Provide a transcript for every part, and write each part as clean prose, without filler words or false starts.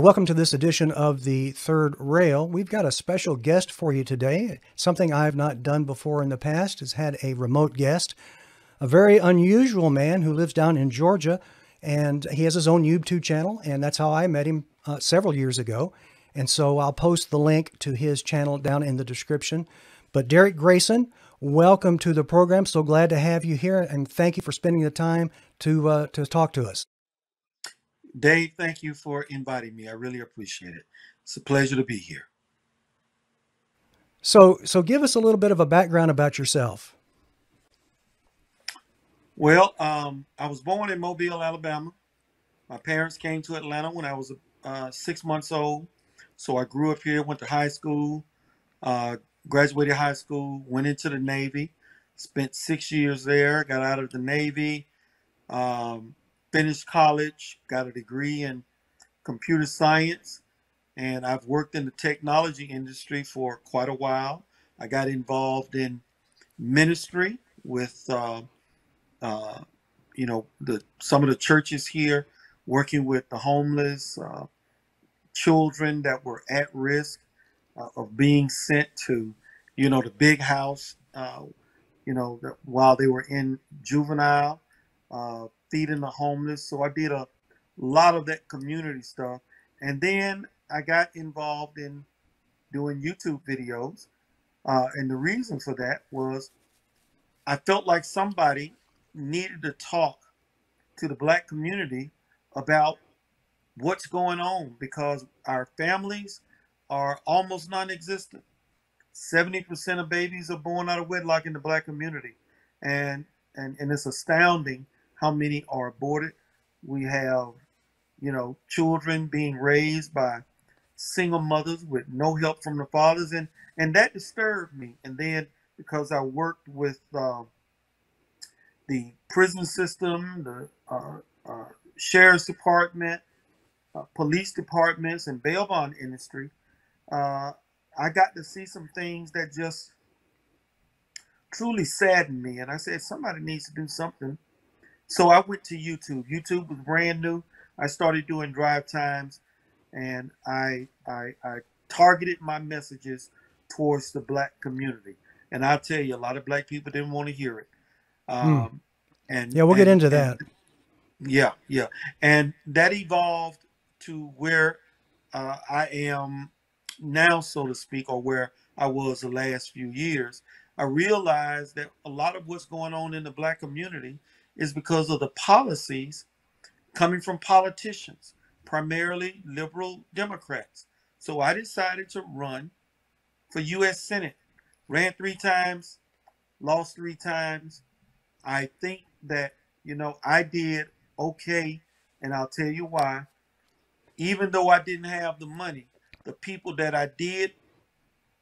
Welcome to this edition of the Third Rail. We've got a special guest for you today. Something I've not done before in the past is had a remote guest, a very unusual man who lives down in Georgia, and he has his own YouTube channel, and that's how I met him several years ago. And so I'll post the link to his channel down in the description. But Derrick Grayson, welcome to the program. So glad to have you here, and thank you for spending the time to talk to us. Dave, thank you for inviting me. I really appreciate it. It's a pleasure to be here. So give us a little bit of a background about yourself. Well, I was born in Mobile, Alabama. My parents came to Atlanta when I was 6 months old. So I grew up here, went to high school, graduated high school, went into the Navy, spent 6 years there, got out of the Navy, finished college, got a degree in computer science, and I've worked in the technology industry for quite a while. I got involved in ministry with, some of the churches here, working with the homeless, children that were at risk of being sent to, the big house, while they were in juvenile, feeding the homeless. So I did a lot of that community stuff. And then I got involved in doing YouTube videos. And the reason for that was I felt like somebody needed to talk to the Black community about what's going on, because our families are almost non-existent. 70% of babies are born out of wedlock in the Black community. And it's astounding how many are aborted. We have, children being raised by single mothers with no help from the fathers. And that disturbed me. And then because I worked with the prison system, the sheriff's department, police departments, and bail bond industry, I got to see some things that just truly saddened me. And I said, somebody needs to do something. So I went to YouTube. YouTube was brand new. I started doing drive times, and I targeted my messages towards the Black community. And I'll tell you, a lot of Black people didn't want to hear it. Yeah, we'll get into that. Yeah. And that evolved to where I am now, so to speak, or where I was the last few years. I realized that a lot of what's going on in the Black community is because of the policies coming from politicians, primarily liberal Democrats. So I decided to run for U.S. Senate. Ran 3 times, lost 3 times. I think that, I did okay, and I'll tell you why. Even though I didn't have the money, the people that I did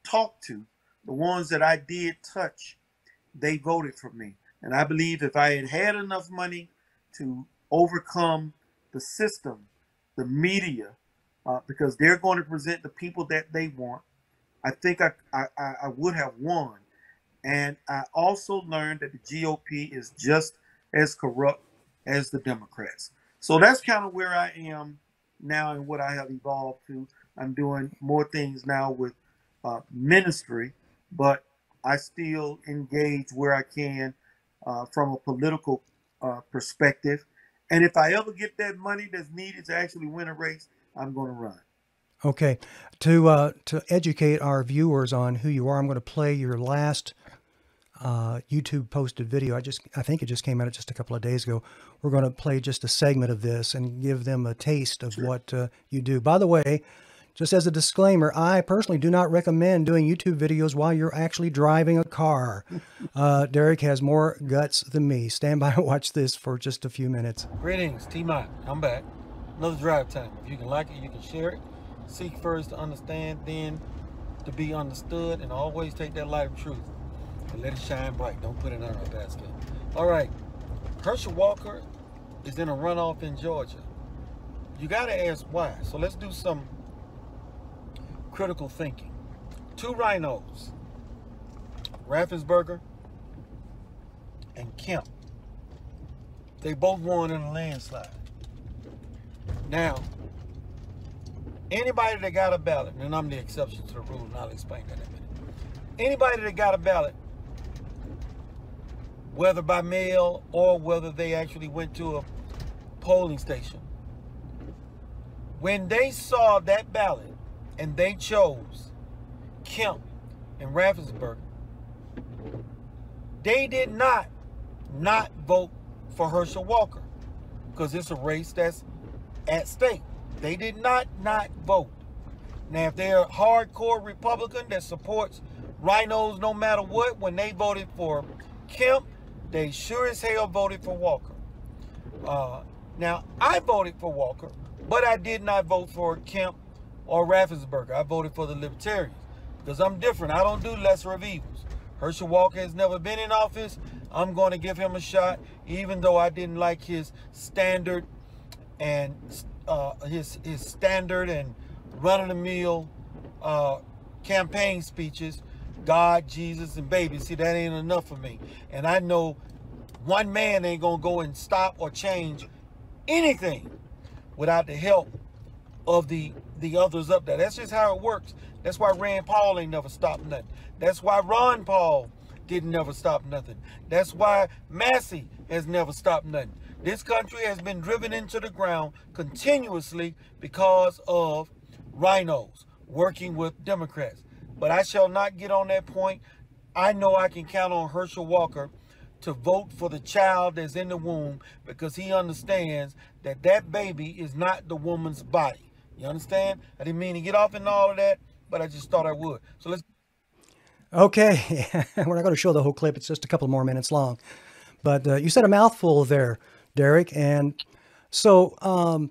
talk to, the ones that I did touch, they voted for me. And I believe if I had had enough money to overcome the system, the media, because they're going to present the people that they want, I think I would have won. And I also learned that the GOP is just as corrupt as the Democrats. So that's kind of where I am now and what I have evolved to. I'm doing more things now with ministry, but I still engage where I can from a political perspective. And if I ever get that money that's needed to actually win a race, I'm going to run. Okay. To educate our viewers on who you are, I'm going to play your last YouTube posted video. I think it just came out just a couple of days ago. We're going to play just a segment of this and give them a taste of what you do. By the way, just as a disclaimer, I personally do not recommend doing YouTube videos while you're actually driving a car. Derrick has more guts than me. Stand by and watch this for just a few minutes. Greetings, T-Mont. I'm back. Another drive time. If you can like it, you can share it. Seek first to understand, then to be understood, and always take that light of truth and let it shine bright. Don't put it under a basket. All right. Herschel Walker is in a runoff in Georgia. You got to ask why. So let's do some critical thinking. 2 rhinos, Raffensperger and Kemp. They both won in a landslide. Now, Anybody that got a ballot, and I'm the exception to the rule, and I'll explain that in a minute. Anybody that got a ballot, whether by mail or whether they actually went to a polling station, when they saw that ballot and they chose Kemp and Raffensperger, they did not vote for Herschel Walker because it's a race that's at stake. They did not vote. Now, if they're a hardcore Republican that supports rhinos no matter what, when they voted for Kemp, they sure as hell voted for Walker. Now, I voted for Walker, but I did not vote for Kemp or Raffensperger. I voted for the Libertarians because I'm different. I don't do lesser of evils. Herschel Walker has never been in office. I'm going to give him a shot, even though I didn't like his standard and his standard and run-of-the-mill campaign speeches. God, Jesus, and baby. See, that ain't enough for me. And I know one man ain't gonna go and stop or change anything without the help of the others up there. That's just how it works. That's why Rand Paul ain't never stopped nothing. That's why Ron Paul didn't never stop nothing. That's why Massey has never stopped nothing. This country has been driven into the ground continuously because of rhinos working with Democrats. But I shall not get on that point. I know I can count on Herschel Walker to vote for the child that's in the womb because he understands that that baby is not the woman's body. You understand? I didn't mean to get off in all of that, but I just thought I would. So let's. Okay, we're not going to show the whole clip. It's just a couple more minutes long. But you said a mouthful there, Derrick. And so I'm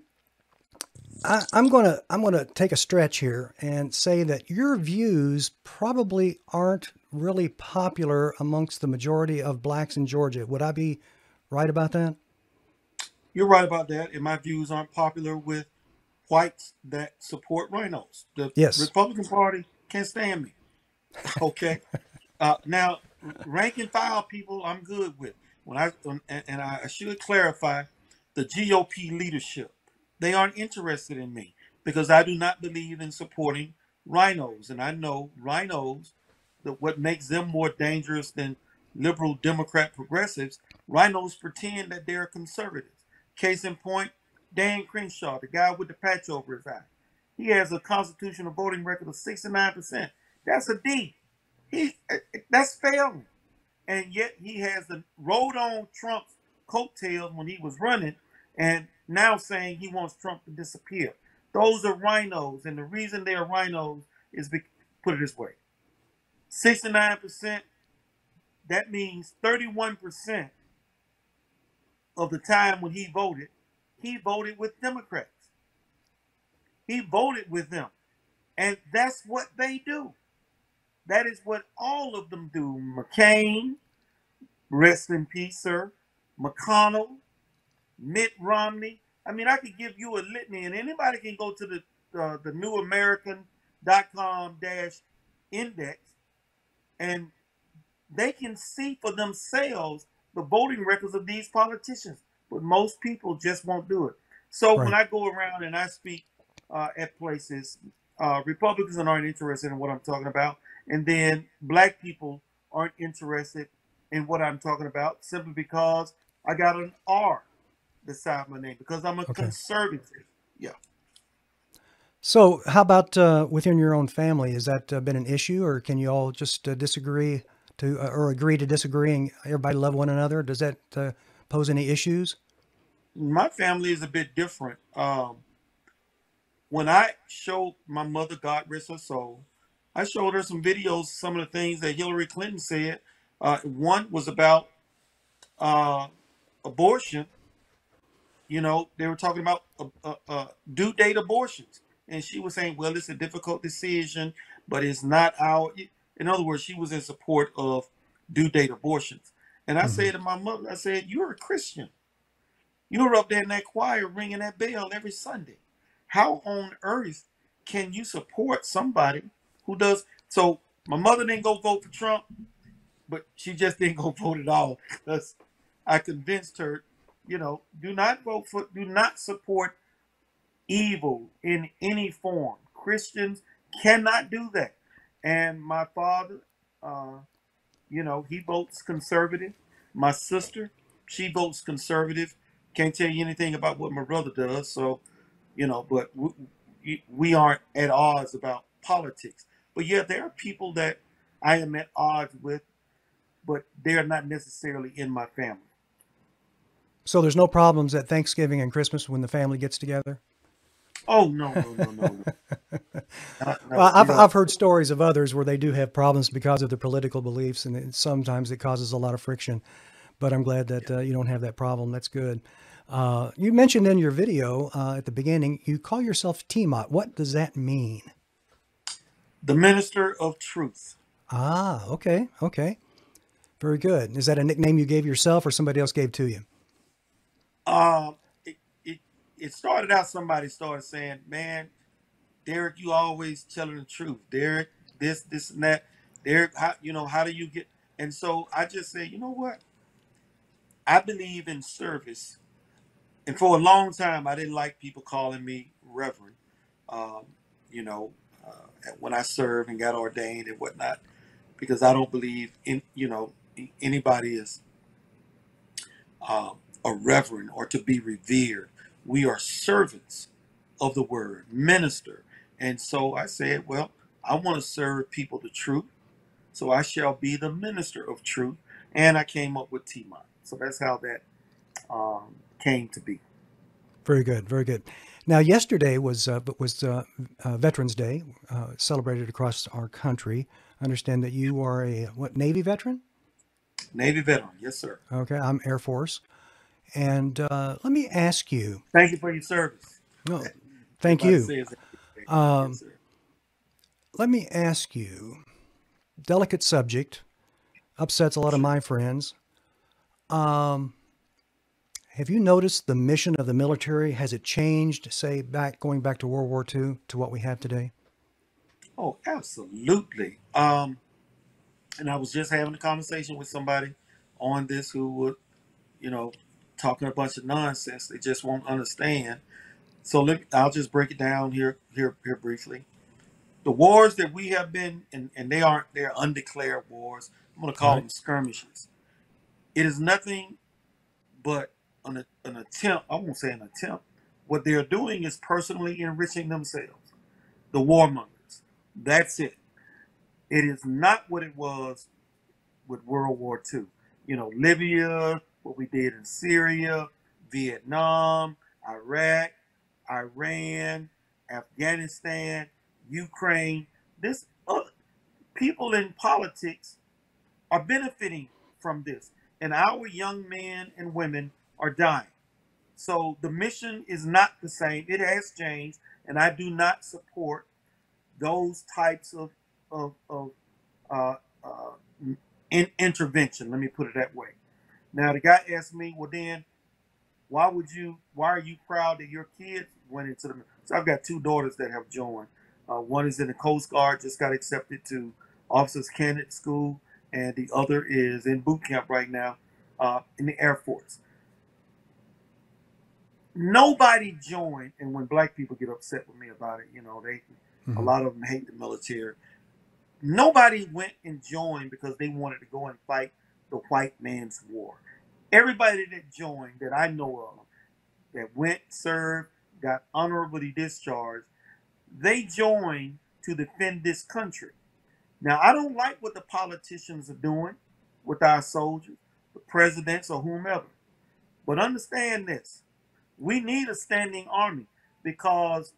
gonna take a stretch here and say that your views probably aren't really popular amongst the majority of blacks in Georgia. Would I be right about that? You're right about that, and my views aren't popular with whites that support rhinos. The Yes. Republican Party can't stand me. Okay. Now, rank and file people, I'm good with. And I should clarify, the GOP leadership, they aren't interested in me because I do not believe in supporting rhinos, and I know rhinos. What makes them more dangerous than liberal Democrat progressives? Rhinos pretend that they're conservatives. Case in point, Dan Crenshaw, the guy with the patch over his eye. He has a constitutional voting record of 69%. That's a D. That's failing. And yet he has rode on Trump's coattails when he was running and now saying he wants Trump to disappear. Those are rhinos. And the reason they are rhinos is, put it this way, 69%, that means 31% of the time when he voted with Democrats. He voted with them. And that's what they do. That is what all of them do. McCain, rest in peace, sir. McConnell, Mitt Romney. I mean, I could give you a litany, and anybody can go to the newamerican.com-index, and they can see for themselves the voting records of these politicians. But most people just won't do it. So when I go around and I speak at places, Republicans aren't interested in what I'm talking about. And then black people aren't interested in what I'm talking about simply because I got an R beside my name, because I'm a conservative. Yeah. So how about within your own family? Has that been an issue, or can you all just disagree or agree to disagree and everybody love one another? Does that pose any issues? My family is a bit different. When I showed my mother, God rest her soul, I showed her some videos, some of the things that Hillary Clinton said. One was about abortion. You know, they were talking about due date abortions. And she was saying, well, it's a difficult decision, but it's not our. In other words, she was in support of due date abortions. And I said to my mother, I said, you're a Christian. You're up there in that choir ringing that bell every Sunday. How on earth can you support somebody who does? So my mother didn't go vote for Trump, but she just didn't go vote at all. Because I convinced her, do not support evil in any form. Christians cannot do that. And my father, uh, he votes conservative. My sister, she votes conservative. Can't tell you anything about what my brother does. So, but we aren't at odds about politics. But yeah, there are people that I am at odds with, but they're not necessarily in my family. So there's no problems at Thanksgiving and Christmas when the family gets together? Oh no, no, no, no, no. Well, No, we don't. I've heard stories of others where they do have problems because of their political beliefs, and sometimes it causes a lot of friction. But I'm glad that you don't have that problem. That's good. You mentioned in your video at the beginning, you call yourself TMOT. What does that mean? The minister of truth. Ah, okay, okay. Very good. Is that a nickname you gave yourself or somebody else gave to you? Um, it, it it started out. Somebody started saying, "Man, Derrick, you always telling the truth. Derrick, this, and that. Derrick, how do you get?" And so I just say, you know what? I believe in service, and for a long time, I didn't like people calling me Reverend. Um, you know, when I served and got ordained and whatnot, because I don't believe in anybody is a reverend or to be revered. We are servants of the word, minister. And so I said, well, I want to serve people the truth. So I shall be the minister of truth. And I came up with Timon. So that's how that came to be. Very good, very good. Now, yesterday was Veterans Day, celebrated across our country. I understand that you are a what Navy veteran? Navy veteran. Yes, sir. Okay, I'm Air Force, and let me ask you. Thank you for your service. No, thank Everybody you. says that. Yes, Um, sir. Let me ask you. Delicate subject, upsets a lot of Sure. my friends. Um, have you noticed the mission of the military? Has it changed, say, going back to World War II to what we have today? Oh, absolutely. And I was just having a conversation with somebody on this who would, you know, talking a bunch of nonsense. They just won't understand. So I'll just break it down here briefly. The wars that we have been, and they're undeclared wars. I'm going to All call right. them skirmishes. It is nothing but an attempt. I won't say an attempt. What they're doing is personally enriching themselves. The warmongers. That's it. It is not what it was with World War II. Libya, what we did in Syria, Vietnam, Iraq, Iran, Afghanistan, Ukraine. This people in politics are benefiting from this, and our young men and women are dying. So the mission is not the same. It has changed, and I do not support those types of uh, uh, intervention. Let me put it that way. Now the guy asked me, well then, why are you proud that your kids went into the? So I've got two daughters that have joined. One is in the Coast Guard, just got accepted to Officers Candidate School, and the other is in boot camp right now in the Air Force. Nobody joined, and when black people get upset with me about it, a Hmm. lot of them hate the military. Nobody went and joined because they wanted to go and fight the white man's war. Everybody that joined that I know of that went, served, got honorably discharged, they joined to defend this country. Now, I don't like what the politicians are doing with our soldiers, the presidents, or whomever. But understand this, we need a standing army because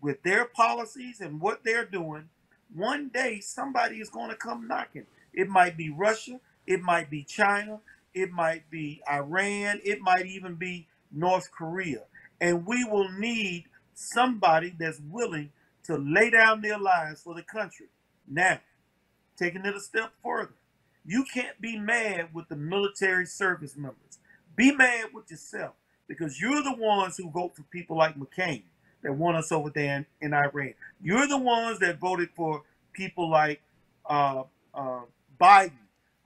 with their policies and what they're doing, one day somebody is going to come knocking. It might be Russia, it might be China, it might be Iran, it might even be North Korea. And we will need somebody that's willing to lay down their lives for the country. Now, taking it a step further, you can't be mad with the military service members. Be mad with yourself because you're the ones who vote for people like McCain that want us over there in Iran. You're the ones that voted for people like uh, uh, Biden,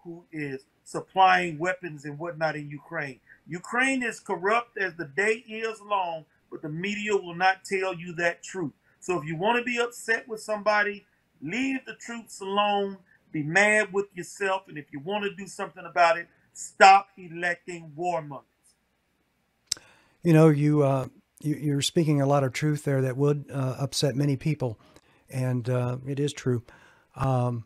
who is supplying weapons and whatnot in Ukraine. Ukraine is corrupt as the day is long, but the media will not tell you that truth. So if you want to be upset with somebody, leave the truths alone. Be mad with yourself, and if you want to do something about it, stop electing warmongers. You know, you're speaking a lot of truth there that would upset many people, and it is true. Um,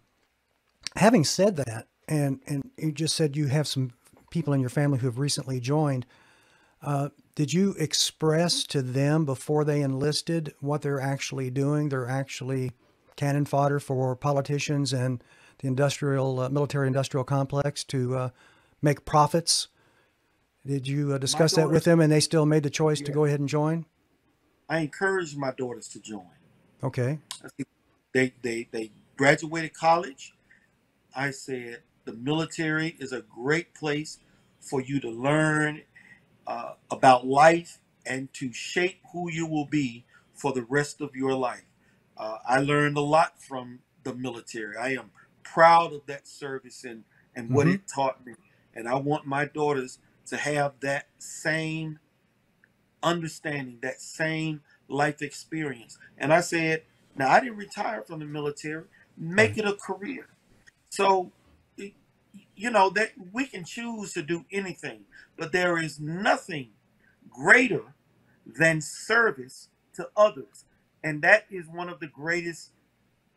Having said that, and you just said you have some people in your family who have recently joined. Did you express to them before they enlisted what they're actually doing? They're actually cannon fodder for politicians and the industrial, military industrial complex to make profits. Did you My discuss that with daughters, them and they still made the choice to yeah, go ahead and join? I encourage my daughters to join. Okay. They graduated college. I said the military is a great place for you to learn about life and to shape who you will be for the rest of your life. I learned a lot from the military. I am proud of that service and what Mm-hmm. it taught me. And I want my daughters to have that same understanding, that same life experience. And I said, now I didn't retire from the military, make Right. it a career. So, you know, that we can choose to do anything, but there is nothing greater than service to others. And that is one of the greatest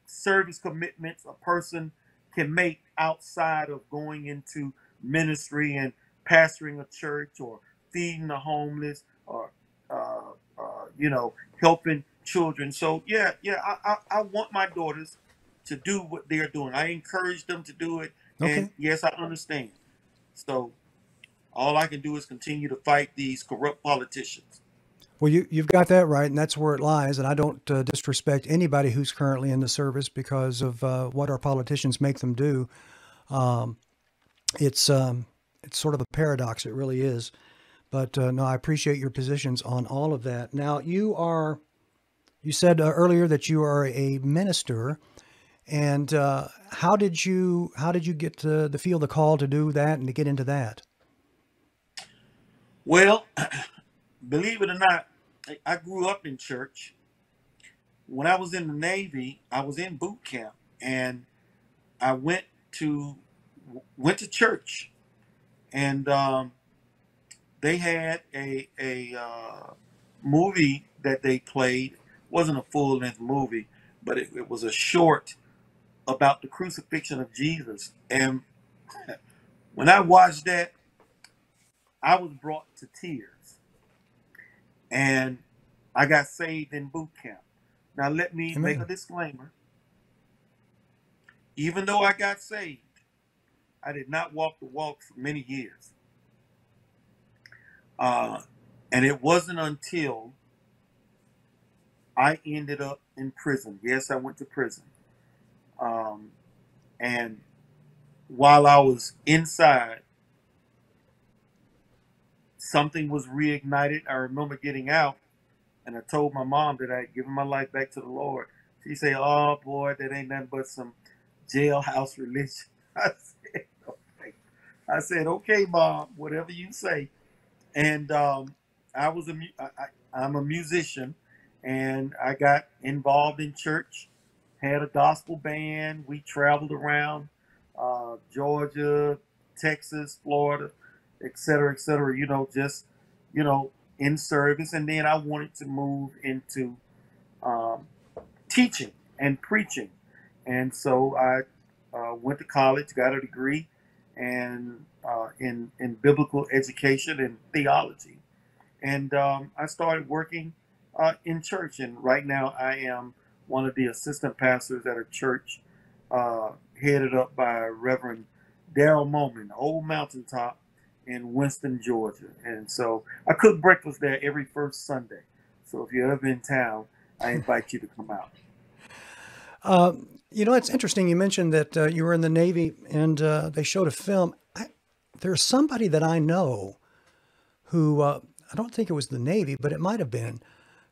service commitments a person can make outside of going into ministry and pastoring a church or feeding the homeless or you know, helping children. So yeah, I want my daughters to do what they're doing. I encourage them to do it, and Okay. yes, I understand. So all I can do is continue to fight these corrupt politicians. Well, you've got that right, and that's where it lies. And I don't disrespect anybody who's currently in the service because of what our politicians make them do. Um, it's sort of a paradox. It really is. But no, I appreciate your positions on all of that. Now, you said earlier that you are a minister, and how did you get to feel the call to do that and to get into that? Well, believe it or not, I grew up in church. When I was in the Navy, I was in boot camp, and I to went to church, and they had a movie that they played. It wasn't a full length movie, but it was a short about the crucifixion of Jesus. And when I watched that, I was brought to tears, and I got saved in boot camp. Now let me make a Amen. disclaimer. Even though I got saved, I did not walk the walk for many years. Uh, and it wasn't until I ended up in prison. Yes, I went to prison. Um, and while I was inside, something was reignited. I remember getting out, and I told my mom that I had given my life back to the Lord. She said, "Oh boy, that ain't nothing but some jailhouse religion." I said, "Okay." I said, "Okay, mom, whatever you say." And I was I'm a musician, and I got involved in church. Had a gospel band. We traveled around Georgia, Texas, Florida, et cetera, et cetera. You know, just you know, in service. And then I wanted to move into um, teaching and preaching, and so I went to college, got a degree, and in biblical education and theology. And I started working in church. And right now, I am one of the assistant pastors at a church headed up by Reverend Daryl Moman, Old Mountaintop in Winston, Georgia. And so I cook breakfast there every first Sunday. So if you're ever in town, I invite you to come out. You know, it's interesting. You mentioned that you were in the Navy and they showed a film. There's somebody that I know who, I don't think it was the Navy, but it might have been,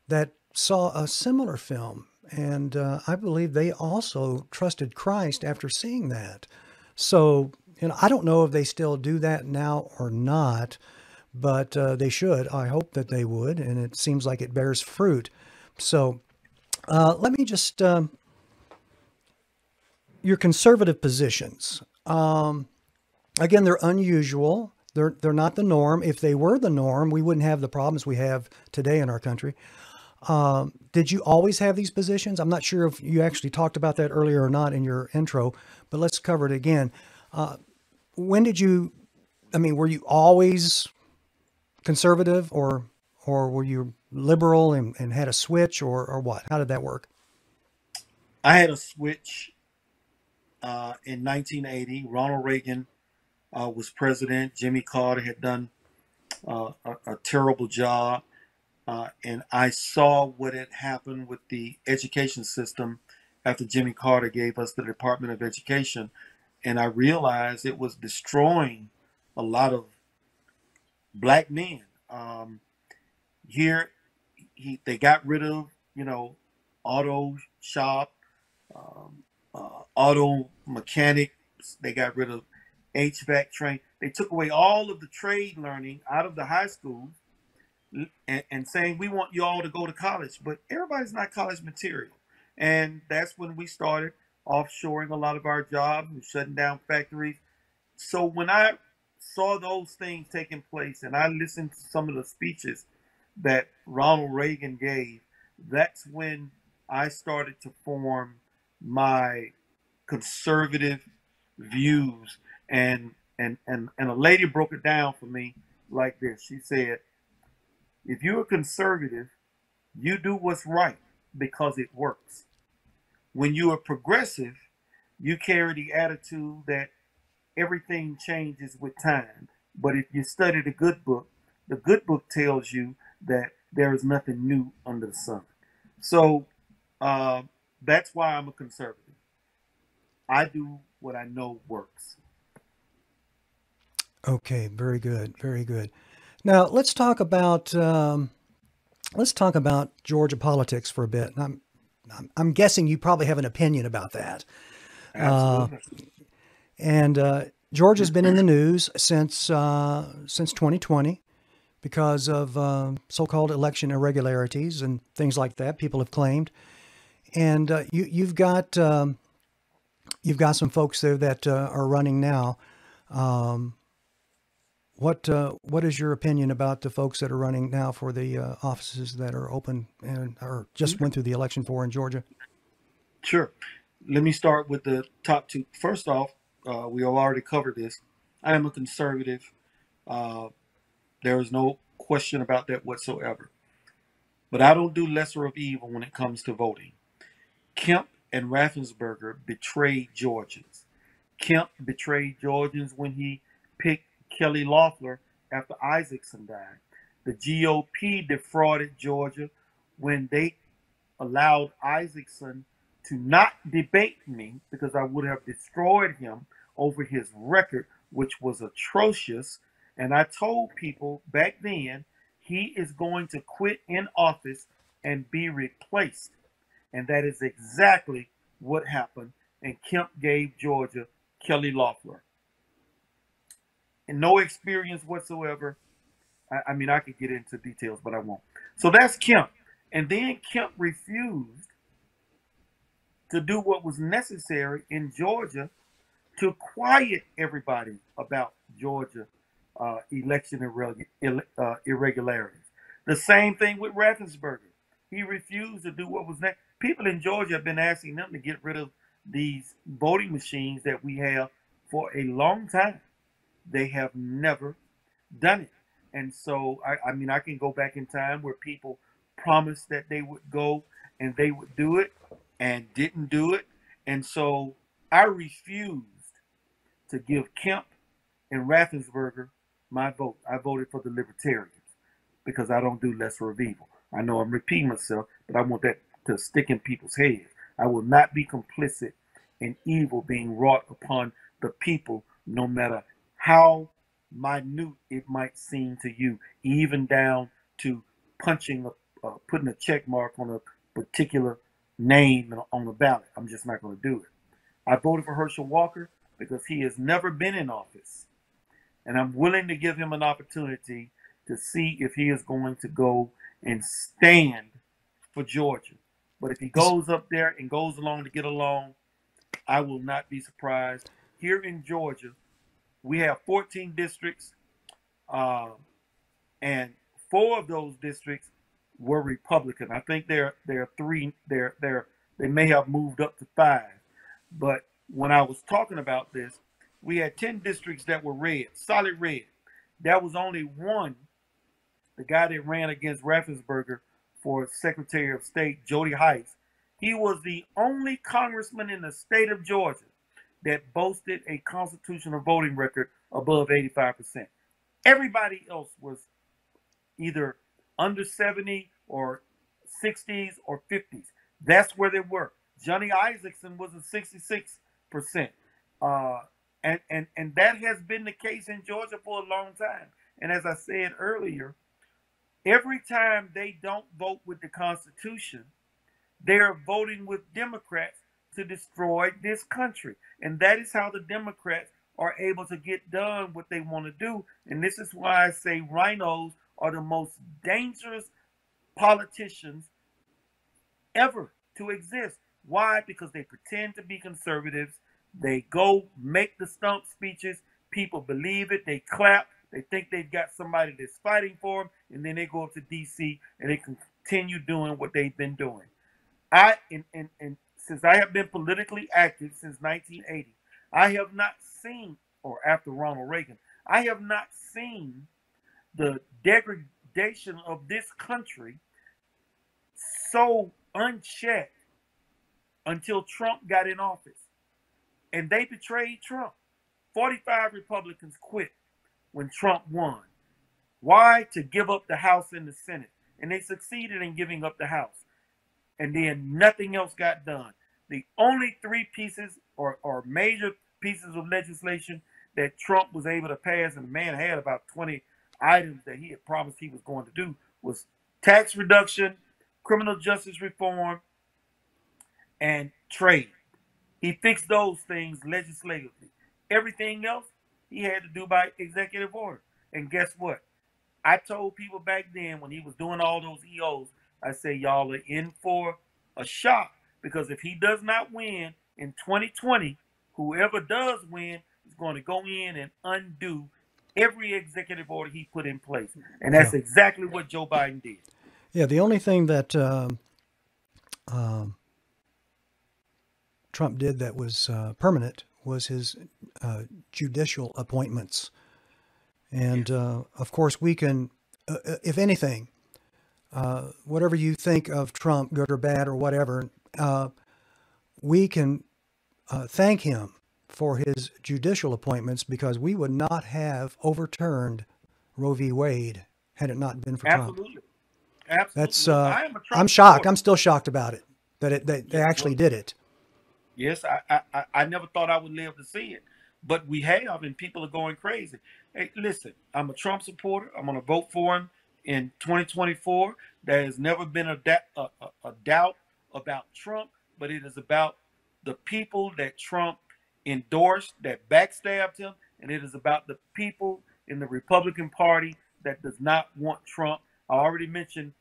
that saw a similar film. And I believe they also trusted Christ after seeing that. So, you know, I don't know if they still do that now or not, but they should. I hope that they would, and it seems like it bears fruit. So let me just your conservative positions. Again, they're unusual. They're not the norm. If they were the norm, we wouldn't have the problems we have today in our country. Did you always have these positions? I'm not sure if you actually talked about that earlier or not in your intro, but let's cover it again. When did you, I mean, were you always conservative or were you liberal and had a switch or what? How did that work? I had a switch in 1980. Ronald Reagan was president. Jimmy Carter had done a terrible job. And I saw what had happened with the education system after Jimmy Carter gave us the Department of Education. And I realized it was destroying a lot of black men. Here, they got rid of, auto shop, auto mechanics. They got rid of HVAC train. They took away all of the trade learning out of the high schools and saying we want you all to go to college, but everybody's not college material. And that's when we started offshoring a lot of our jobs and shutting down factories. So when I saw those things taking place and I listened to some of the speeches that Ronald Reagan gave, that's when I started to form my conservative views. And a lady broke it down for me like this. She said, if you're a conservative, you do what's right because it works. When you're a progressive, you carry the attitude that everything changes with time. But if you study the good book tells you that there is nothing new under the sun. So that's why I'm a conservative. I do what I know works. Okay, very good, very good. Now let's talk about Georgia politics for a bit. I'm guessing you probably have an opinion about that. Absolutely. And Georgia's been in the news since 2020 because of so-called election irregularities and things like that. People have claimed, and you've got some folks there that are running now. What is your opinion about the folks that are running now for the offices that are open and or just went through the election for in Georgia? Sure. Let me start with the top two. First off, we have already covered this. I am a conservative. Uh, there is no question about that whatsoever. But I don't do lesser of evil when it comes to voting. Kemp and Raffensperger betrayed Georgians. Kemp betrayed Georgians when he picked Kelly Loeffler after Isaacson died. The GOP defrauded Georgia when they allowed Isaacson to not debate me because I would have destroyed him over his record, which was atrocious. And I told people back then he is going to quit in office and be replaced. And that is exactly what happened. And Kemp gave Georgia Kelly Loeffler. And no experience whatsoever. I mean, I could get into details, but I won't. So that's Kemp. And then Kemp refused to do what was necessary in Georgia to quiet everybody about Georgia election irregularities. The same thing with Raffensperger. He refused to do what was necessary. People in Georgia have been asking them to get rid of these voting machines that we have for a long time. They have never done it. And so, I mean, I can go back in time where people promised that they would go and they would do it and didn't do it. And so I refused to give Kemp and Raffensperger my vote. I voted for the Libertarians because I don't do lesser of evil. I know I'm repeating myself, but I want that to stick in people's heads. I will not be complicit in evil being wrought upon the people, no matter how minute it might seem to you, even down to putting a check mark on a particular name on the ballot. I'm just not going to do it. I voted for Herschel Walker because he has never been in office. And I'm willing to give him an opportunity to see if he is going to go and stand for Georgia. But if he goes up there and goes along to get along, I will not be surprised. Here in Georgia, we have 14 districts, and 4 of those districts were Republican. I think there are 3. They may have moved up to 5. But when I was talking about this, we had 10 districts that were red, solid red. There was only one, the guy that ran against Raffensperger for Secretary of State, Jody Heiss. He was the only congressman in the state of Georgia that boasted a constitutional voting record above 85%. Everybody else was either under 70 or 60s or 50s. That's where they were. Johnny Isaacson was a 66%. And that has been the case in Georgia for a long time. And as I said earlier, every time they don't vote with the Constitution, they're voting with Democrats to destroy this country. And that is how the Democrats are able to get done what they want to do. And this is why I say rhinos are the most dangerous politicians ever to exist. Why? Because they pretend to be conservatives. They go make the stump speeches. People believe it. They clap. They think they've got somebody that's fighting for them. And then they go up to D.C. and they continue doing what they've been doing. Since I have been politically active since 1980, I have not seen, or after Ronald Reagan, I have not seen the degradation of this country so unchecked until Trump got in office. And they betrayed Trump. 45 Republicans quit when Trump won. Why? To give up the House and the Senate. And they succeeded in giving up the House. And then nothing else got done. The only 3 pieces or major pieces of legislation that Trump was able to pass, and the man had about 20 items that he had promised he was going to do, was tax reduction, criminal justice reform, and trade. He fixed those things legislatively. Everything else he had to do by executive order. And guess what? I told people back then when he was doing all those EOs, I say, y'all are in for a shock, because if he does not win in 2020, whoever does win is going to go in and undo every executive order he put in place. And that's exactly what Joe Biden did. Yeah, the only thing that Trump did that was permanent was his judicial appointments. And of course, we can, if anything, whatever you think of Trump, good or bad or whatever, we can thank him for his judicial appointments, because we would not have overturned Roe v. Wade had it not been for Trump. Absolutely. That's I'm shocked. supporter. I'm still shocked about it, that they actually did it. Yes, I never thought I would live to see it, but we have, and people are going crazy. Hey, listen, I'm a Trump supporter. I'm going to vote for him in 2024. There has never been a doubt about Trump, but it is about the people that Trump endorsed, that backstabbed him, and it is about the people in the Republican Party that does not want Trump. I already mentioned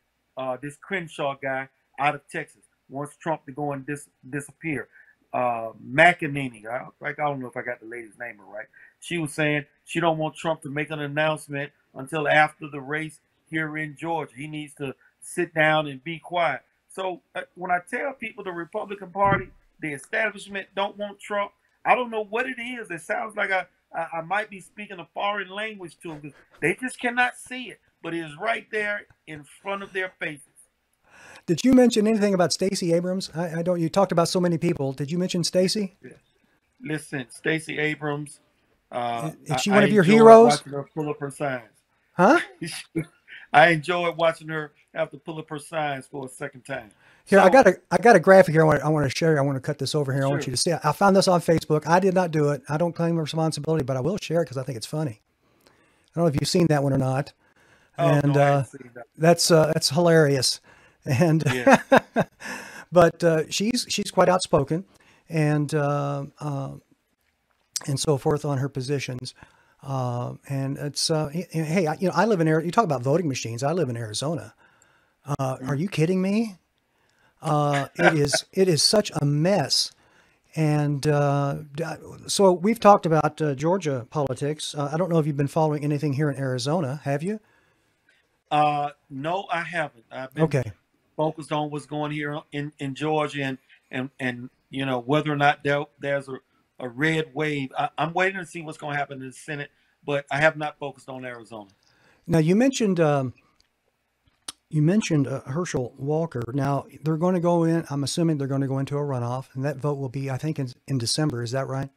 this Crenshaw guy out of Texas wants Trump to go and disappear. McEnany, I don't know if I got the lady's name right. She was saying she don't want Trump to make an announcement until after the race here in Georgia. He needs to sit down and be quiet. So when I tell people the Republican Party, the establishment don't want Trump, I don't know what it is. It sounds like I might be speaking a foreign language to them, because they just cannot see it, but it is right there in front of their faces. Did you mention anything about Stacey Abrams? I don't. You talked about so many people. Did you mention Stacey? Yeah. Listen, Stacey Abrams. Is she one of your heroes? Watching her pull up her signs. Huh? I enjoyed watching her have to pull up her signs for a second time. Here, so, I got a graphic here. I want to share. I want to cut this over here. Sure. I want you to see it. I found this on Facebook. I did not do it. I don't claim responsibility, but I will share it because I think it's funny. I don't know if you've seen that one or not. Oh, and no, I haven't seen that. That's hilarious. And yeah. but she's quite outspoken, and so forth on her positions. And it's hey, I live in Arizona. You talk about voting machines. I live in Arizona. Are you kidding me? It is such a mess. And so we've talked about Georgia politics. I don't know if you've been following anything here in Arizona. Have you? No, I haven't. I've been Okay. focused on what's going here in Georgia and whether or not there's a red wave. I'm waiting to see what's going to happen in the Senate, but I have not focused on Arizona. Now you mentioned Herschel Walker. Now they're going to go in. I'm assuming they're going to go into a runoff, and that vote will be, I think, in December. Is that right?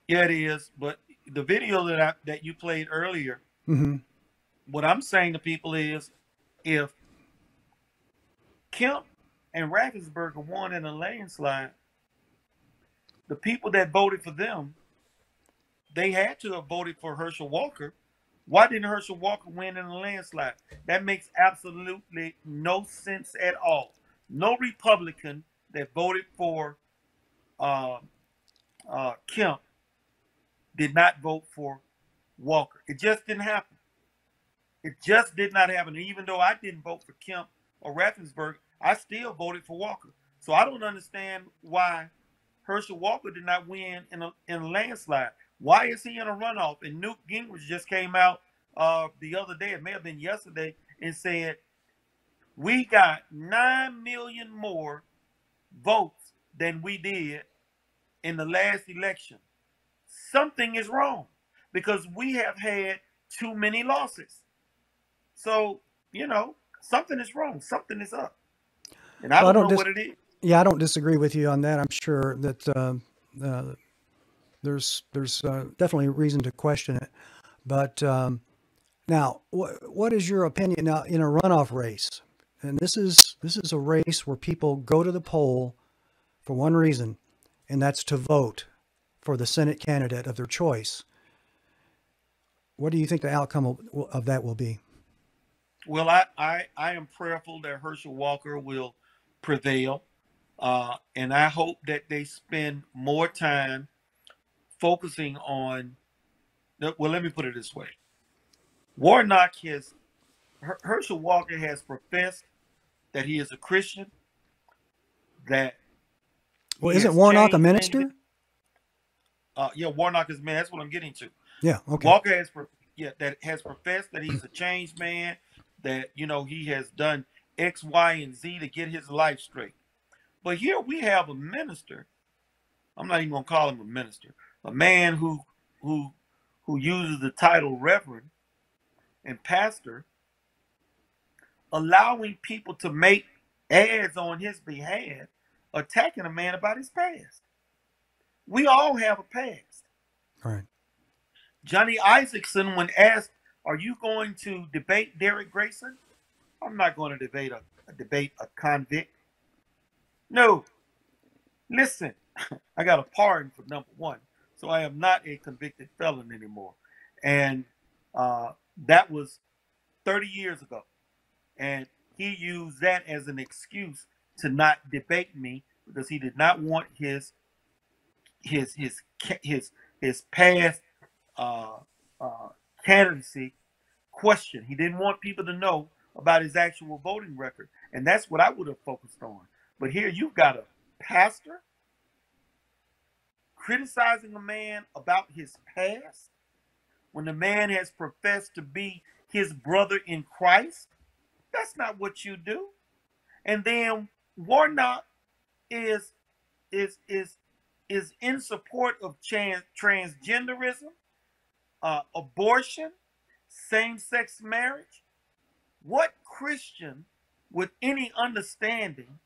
Yeah, it is. But the video that you played earlier, Mm-hmm. what I'm saying to people is, if Kemp and Raffensperger won in a landslide, the people that voted for them, they had to have voted for Herschel Walker. Why didn't Herschel Walker win in a landslide? That makes absolutely no sense at all. No Republican that voted for uh, Kemp did not vote for Walker. It just didn't happen. It just did not happen. And even though I didn't vote for Kemp or Raffensperger, I still voted for Walker. So I don't understand why Herschel Walker did not win in a landslide. Why is he in a runoff? And Newt Gingrich just came out the other day, it may have been yesterday, and said, we got 9 million more votes than we did in the last election. Something is wrong because we have had too many losses. So, something is wrong. Something is up. And I Well, I don't don't know what it is. yeah, I don't disagree with you on that. I'm sure that there's definitely reason to question it. But now, what is your opinion now in a runoff race? And this is a race where people go to the poll for one reason, and that's to vote for the Senate candidate of their choice. What do you think the outcome of that will be? Well, I am prayerful that Herschel Walker will prevail. And I hope that they spend more time focusing on, well, let me put it this way. Herschel Walker has professed that he is a Christian, that Well, he isn't has Warnock a changed minister? yeah, Warnock is man. That's what I'm getting to. Yeah. Okay. Walker has professed that he's a changed man, that he has done X, Y, and Z to get his life straight. But here we have a minister. I'm not even gonna call him a minister. A man who uses the title reverend and pastor, allowing people to make ads on his behalf, attacking a man about his past. We all have a past. All right. Johnny Isaacson, when asked, "Are you going to debate Derrick Grayson?" I'm not going to debate a convict. No. Listen, I got a pardon for number one, so I am not a convicted felon anymore, and that was 30 years ago, and he used that as an excuse to not debate me because he did not want his past uh, candidacy questioned. He didn't want people to know about his actual voting record, and that's what I would have focused on. But here you've got a pastor criticizing a man about his past when the man has professed to be his brother in Christ. That's not what you do. And then Warnock is in support of transgenderism, abortion, same-sex marriage. What Christian with any understanding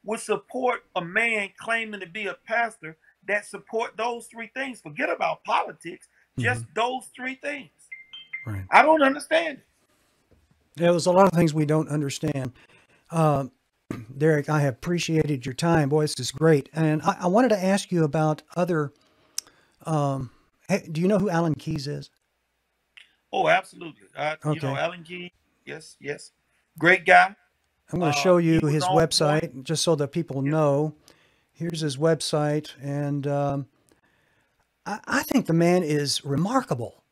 would support a man claiming to be a pastor that support those three things? Forget about politics, just those three things. Right. I don't understand it. Yeah, there's a lot of things we don't understand. Derrick, I have appreciated your time. Boy, this is great. And I wanted to ask you about other. Hey, do you know who Alan Keyes is? Oh, absolutely. Okay. Alan Key. Yes. Great guy. I'm going to show you He was his on website point. just so that people know. Here's his website, and I think the man is remarkable.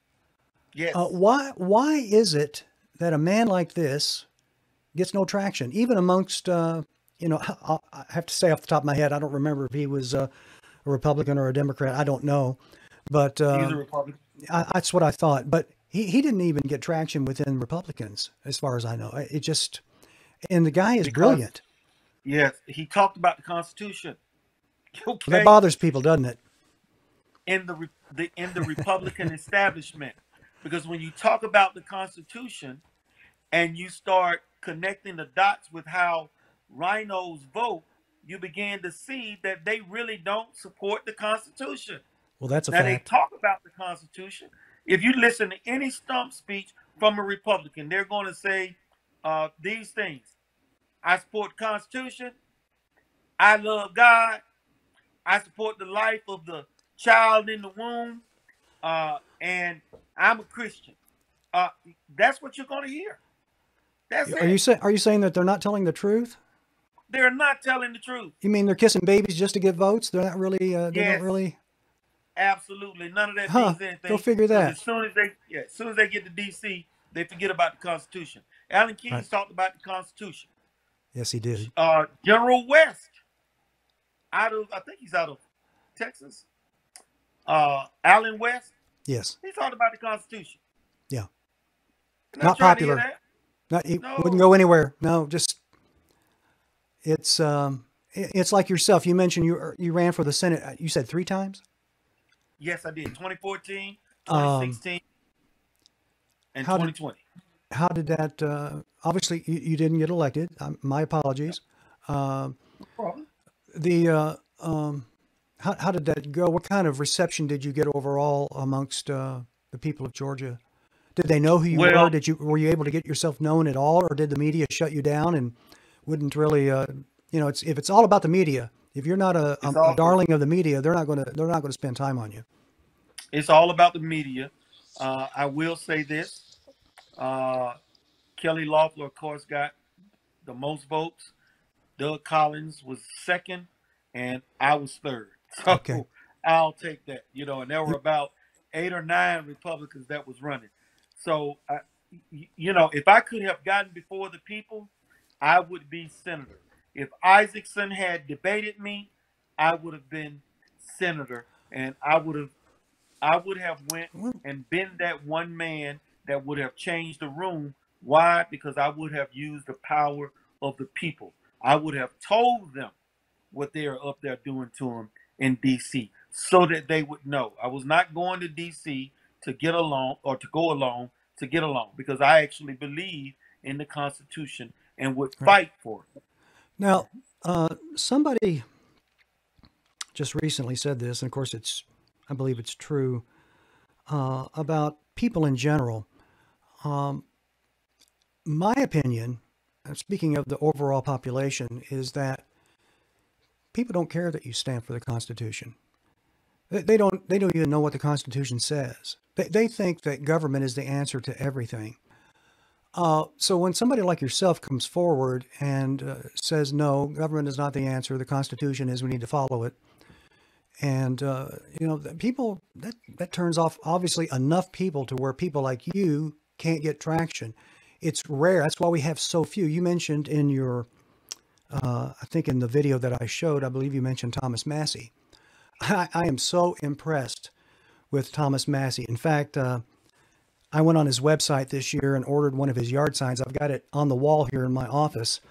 Yes. Why is it that a man like this gets no traction, even amongst, I have to say off the top of my head, I don't remember if he was a Republican or a Democrat. I don't know. But He's a Republican. that's what I thought. But he didn't even get traction within Republicans, as far as I know. And the guy is brilliant. Yes, he talked about the Constitution. Okay. That bothers people, doesn't it? In the Republican establishment, because when you talk about the Constitution and you start connecting the dots with how rhinos vote, you begin to see that they really don't support the Constitution. Well, that's a Now, they fact. talk about the Constitution. If you listen to any stump speech from a Republican, they're going to say these things. I support the Constitution. I love God. I support the life of the child in the womb. And I'm a Christian. That's what you're going to hear. That's it. Are you saying that they're not telling the truth? They're not telling the truth. You mean they're kissing babies just to get votes? They're not really. They Yes. don't really. Absolutely, none of that Huh, means anything. go figure that. As soon as they get to D.C., they forget about the Constitution. Alan Keyes Right. talked about the Constitution. Yes, he did. General West, I think he's out of Texas. Alan West, Yes. he talked about the Constitution. Yeah. You're Not trying to hear popular. that. He No. wouldn't go anywhere. No, just it's like yourself. You mentioned you ran for the Senate. You said 3 times. Yes, I did. 2014, Um, 2016, and how did- 2020. How did that? Obviously, you didn't get elected. My apologies. No problem. How did that go? What kind of reception did you get overall amongst the people of Georgia? Did they know who you Well- were? Were you able to get yourself known at all, or did the media shut you down and wouldn't really? If it's all about the media, if you're not a darling of the media, they're not going to spend time on you. It's all about the media. I will say this. Kelly Loeffler, of course, got the most votes. Doug Collins was second, and I was third. So Okay. I'll take that. And there were about 8 or 9 Republicans that was running. So, if I could have gotten before the people, I would be senator. If Isaacson had debated me, I would have been senator, and I would have went and been that one man that would have changed the room. Why? Because I would have used the power of the people. I would have told them what they are up there doing to them in D.C. so that they would know. I was not going to D.C. to get along or to go along to get along, because I actually believe in the Constitution and would fight for it. Now, somebody just recently said this, and of course I believe it's true, about people in general. My opinion, speaking of the overall population, is that people don't care that you stand for the Constitution. They don't even know what the Constitution says. They think that government is the answer to everything. So when somebody like yourself comes forward and says, no, government is not the answer, the Constitution is, we need to follow it. And, people, that turns off obviously enough people to where people like you can't get traction. It's rare. That's why we have so few. You mentioned in your, I think in the video that I showed, I believe you mentioned Thomas Massey. I am so impressed with Thomas Massey. In fact, I went on his website this year and ordered one of his yard signs. I've got it on the wall here in my office.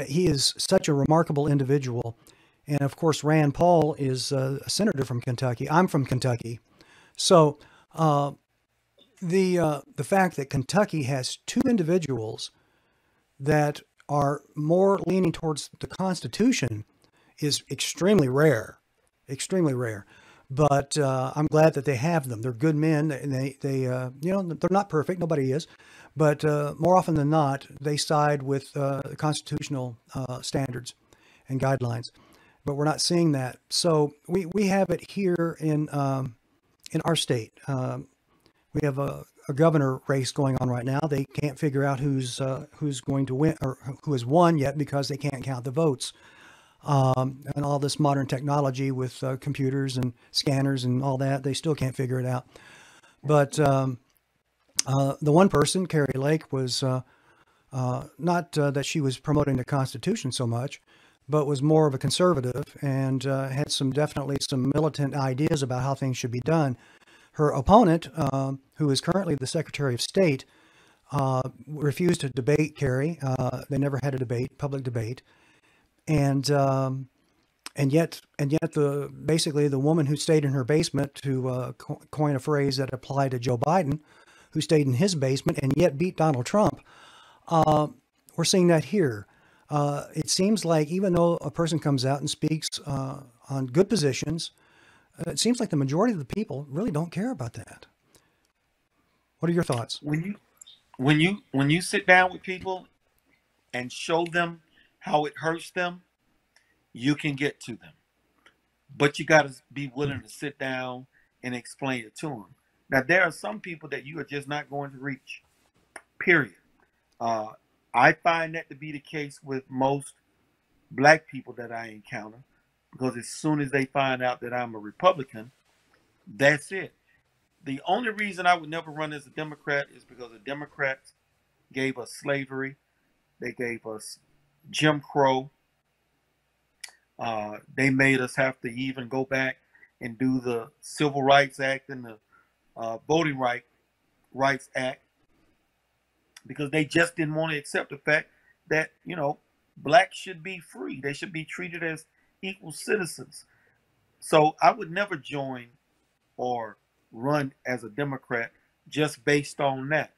He is such a remarkable individual. And of course, Rand Paul is a senator from Kentucky. I'm from Kentucky. So the fact that Kentucky has 2 individuals that are more leaning towards the Constitution is extremely rare, extremely rare. But I'm glad that they have them. They're good men, and they're not perfect. Nobody is, but more often than not, they side with constitutional standards and guidelines. But we're not seeing that. So we have it here in our state. We have a governor race going on right now. They can't figure out who's going to win or who has won yet because they can't count the votes. and all this modern technology with computers and scanners and all that. They still can't figure it out. But the one person, Carrie Lake, was not that she was promoting the Constitution so much, but was more of a conservative and had definitely some militant ideas about how things should be done. Her opponent, who is currently the Secretary of State, refused to debate Carrie. They never had a public debate, and yet basically the woman who stayed in her basement, to coin a phrase that applied to Joe Biden, who stayed in his basement and yet beat Donald Trump. We're seeing that here. It seems like even though a person comes out and speaks on good positions, it seems like the majority of the people really don't care about that. What are your thoughts? When you sit down with people and show them how it hurts them, you can get to them. But you got to be willing to sit down and explain it to them. Now, there are some people that you are just not going to reach, period. I find that to be the case with most black people that I encounter, because as soon as they find out that I'm a Republican, that's it. The only reason I would never run as a Democrat is because the Democrats gave us slavery. They gave us Jim Crow. They made us have to even go back and do the Civil Rights Act and the Voting Rights Act, because they just didn't want to accept the fact that, blacks should be free. They should be treated as equal citizens. So I would never join or run as a Democrat just based on that.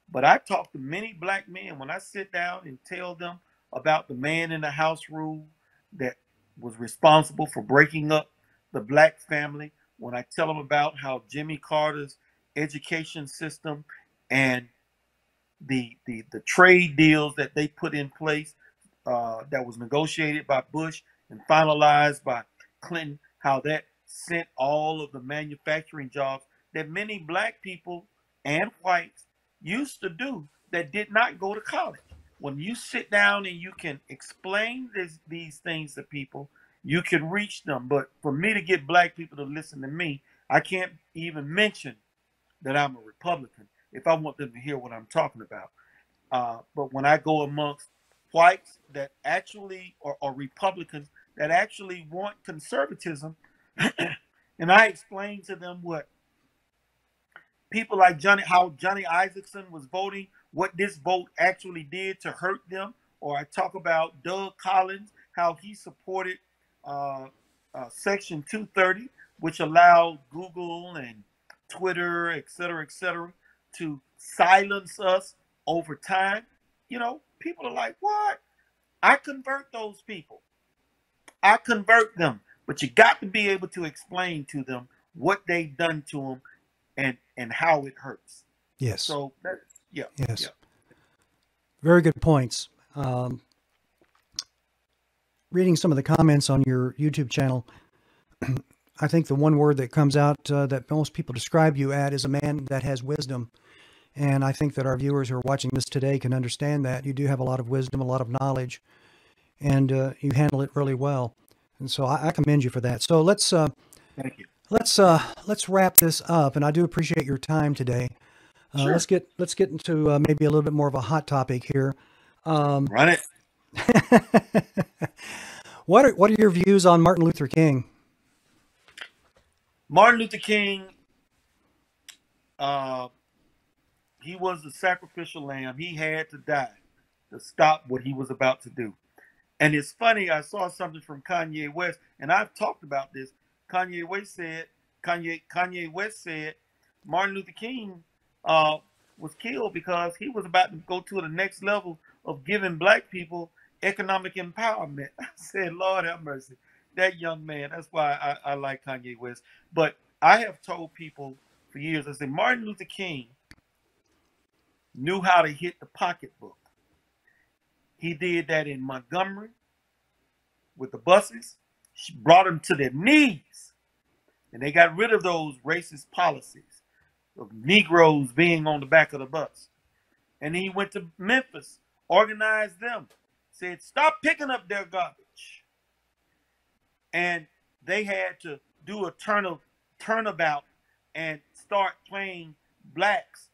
But I talk to many black men when I sit down and tell them about the man in the house rule that was responsible for breaking up the black family, when I tell them about how Jimmy Carter's education system and the trade deals that they put in place, that was negotiated by Bush and finalized by Clinton, how that sent all of the manufacturing jobs that many black people and whites used to do that did not go to college. When you sit down and you can explain these things to people, you can reach them. But for me to get black people to listen to me, I can't even mention that I'm a Republican if I want them to hear what I'm talking about. But when I go amongst whites that actually, or Republicans that actually want conservatism, and I explain to them what people like how Johnny Isaacson was voting, what this vote actually did to hurt them, or I talk about Doug Collins, how he supported Section 230, which allowed Google and Twitter, et cetera, to silence us over time. People are like, what? I convert those people. I convert them. But you got to be able to explain to them what they've done to them and how it hurts. Yes. So, yeah. Yes. Yeah. Very good points. Reading some of the comments on your YouTube channel, I think the one word that comes out that most people describe you at is a man that has wisdom. And I think that our viewers who are watching this today can understand that. You do have a lot of wisdom, a lot of knowledge, and you handle it really well. And so I commend you for that. So let's Thank you. Let's wrap this up. And I do appreciate your time today. Sure. Let's get into maybe a little bit more of a hot topic here. Run it. What are your views on Martin Luther King? Martin Luther King, he was the sacrificial lamb. He had to die to stop what he was about to do. And it's funny, I saw something from Kanye West, and I've talked about this. Kanye West said Martin Luther King was killed because he was about to go to the next level of giving black people economic empowerment. I said, Lord have mercy. That young man, that's why I like Kanye West. But I have told people for years, I said, Martin Luther King knew how to hit the pocketbook. He did that in Montgomery with the buses. She brought them to their knees. And they got rid of those racist policies of Negroes being on the back of the bus. And he went to Memphis, organized them, said, stop picking up their garbage. and they had to do a turnabout and start playing blacks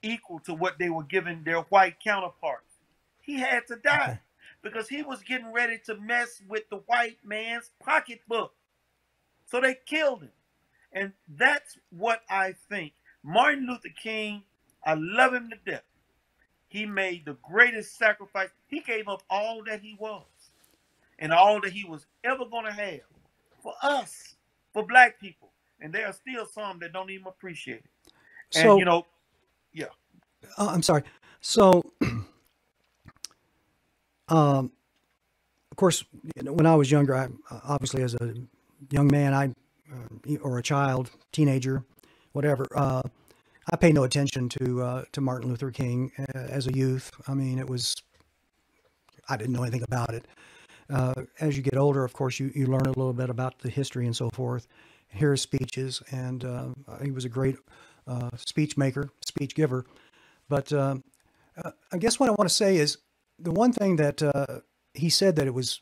equal to what they were giving their white counterparts. He had to die Okay. because he was getting ready to mess with the white man's pocketbook. So they killed him. And that's what I think. Martin Luther King, I love him to death. He made the greatest sacrifice. He gave up all that he was and all that he was ever going to have for us, for black people. And there are still some that don't even appreciate it. And, So, you know, yeah. I'm sorry. So, of course, when I was younger, obviously as a young man, or a child, teenager, whatever, I paid no attention to Martin Luther King as a youth. I mean, I didn't know anything about it. As you get older, of course, you learn a little bit about the history and so forth, hear his speeches, and he was a great speech maker, speech giver. But I guess what I want to say is the one thing that he said, that it was,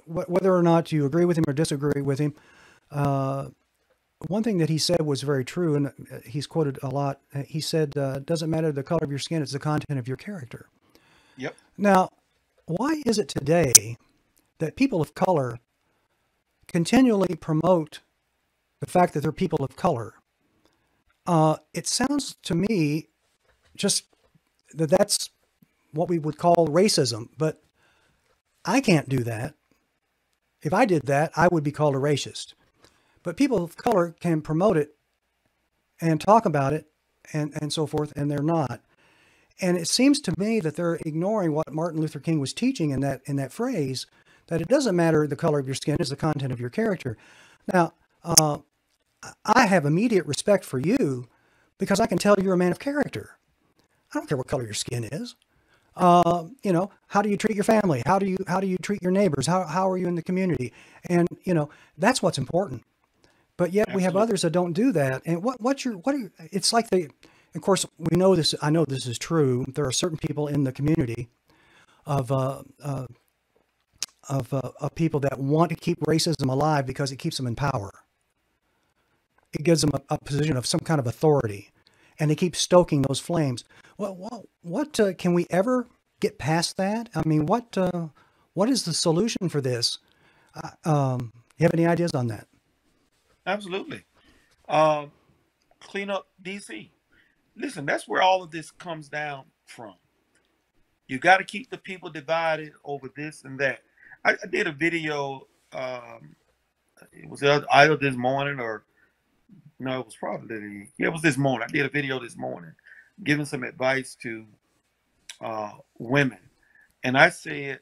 whether or not you agree with him or disagree with him, one thing that he said was very true, and he's quoted a lot. He said, it doesn't matter the color of your skin, it's the content of your character. Yep. Now, why is it today that people of color continually promote the fact that they're people of color? It sounds to me just that's what we would call racism, but I can't do that. If I did that, I would be called a racist. But people of color can promote it and talk about it and so forth, and they're not. And it seems to me that they're ignoring what Martin Luther King was teaching in that phrase, that it doesn't matter the color of your skin, it's the content of your character. Now, I have immediate respect for you because I can tell you're a man of character. I don't care what color your skin is. How do you treat your family? How do you treat your neighbors? How are you in the community? And, that's what's important. But yet we have others that don't do that. And it's like of course, we know this, I know this is true. There are certain people in the community of people that want to keep racism alive because it keeps them in power. It gives them a position of some kind of authority, and they keep stoking those flames. What can we ever get past that? I mean, what is the solution for this? You have any ideas on that? Absolutely. Clean up DC. Listen, that's where all of this comes down from. You got to keep the people divided over this and that. I did a video. It was either this morning or no, it was probably it was this morning. I did a video this morning giving some advice to women, and I said,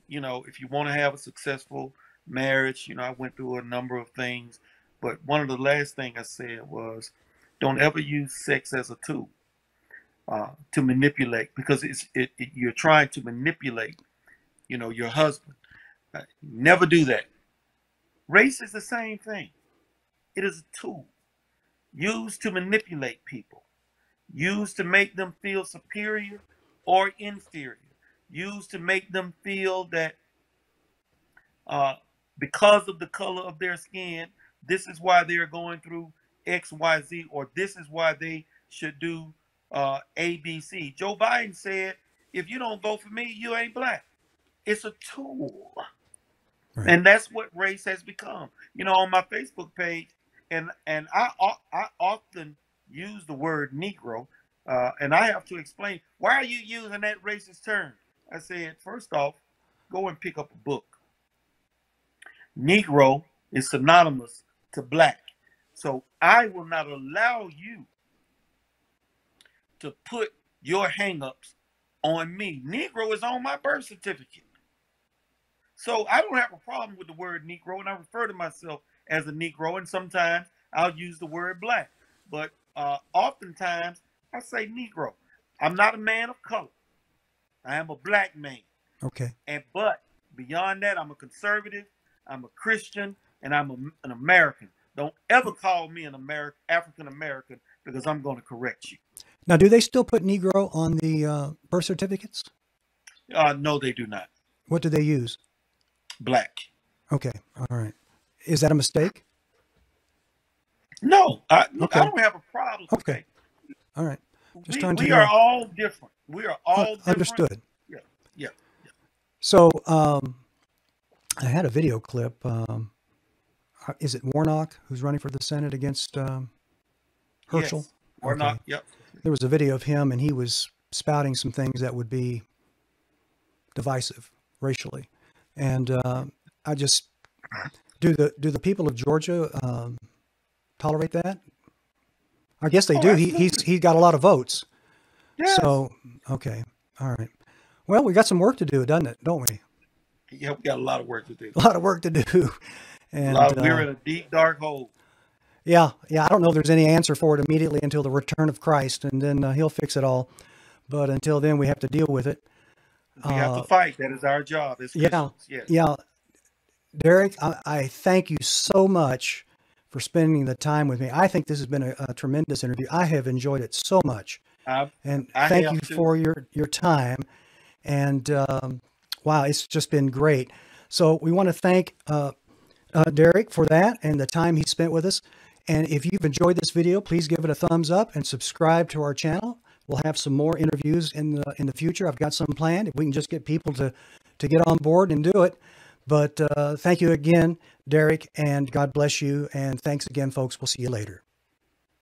if you want to have a successful marriage, I went through a number of things, but one of the last things I said was, don't ever use sex as a tool to manipulate, because you're trying to manipulate, your husband. Never do that. Race is the same thing. It is a tool used to manipulate people, used to make them feel superior or inferior, used to make them feel that because of the color of their skin, this is why they're going through X, Y, Z, or this is why they should do A, B, C. Joe Biden said, if you don't vote for me, you ain't black. It's a tool. Right. And that's what race has become. On my Facebook page, and I often use the word Negro, and I have to explain, why are you using that racist term? I said, first off, go and pick up a book. Negro is synonymous to black. So I will not allow you to put your hang-ups on me. Negro is on my birth certificate. So I don't have a problem with the word Negro, and I refer to myself as a Negro, and sometimes I'll use the word black. But oftentimes I say Negro. I'm not a man of color. I am a black man. Okay. But beyond that, I'm a conservative, I'm a Christian, and I'm an American. Don't ever call me an African American, because I'm going to correct you. Now, do they still put Negro on the birth certificates? No, they do not. What do they use? Black. Okay. All right. Is that a mistake? No, look, I Okay. don't have a problem with Okay. All right. that. Just trying to We are know. all different. We are all different. Understood. Yeah, yeah. So I had a video clip. Is it Warnock who's running for the Senate against Herschel? Yes. Or Okay. not. Yep. There was a video of him, and he was spouting some things that would be divisive racially. And I just do the people of Georgia tolerate that? I guess they Oh, do. absolutely. He got a lot of votes. Yes. So okay, all right. Well, we got some work to do, doesn't it? Don't we? Yeah, we got a lot of work to do. A lot of work to do. And We're in a deep, dark hole. yeah. I don't know if there's any answer for it immediately until the return of Christ, and then he'll fix it all. But until then, we have to deal with it. We have to fight. That is our job as Yeah, Christians. Yes. yeah. Derrick, I thank you so much for spending the time with me. I think this has been a tremendous interview. I have enjoyed it so much. And I thank have you too. for your time. And wow, it's just been great. So we want to thank Derrick for that and the time he spent with us. And if you've enjoyed this video, please give it a thumbs up and subscribe to our channel. We'll have some more interviews in the future. I've got some planned. If we can just get people to get on board and do it. But thank you again, Derrick, and God bless you. And thanks again, folks. We'll see you later.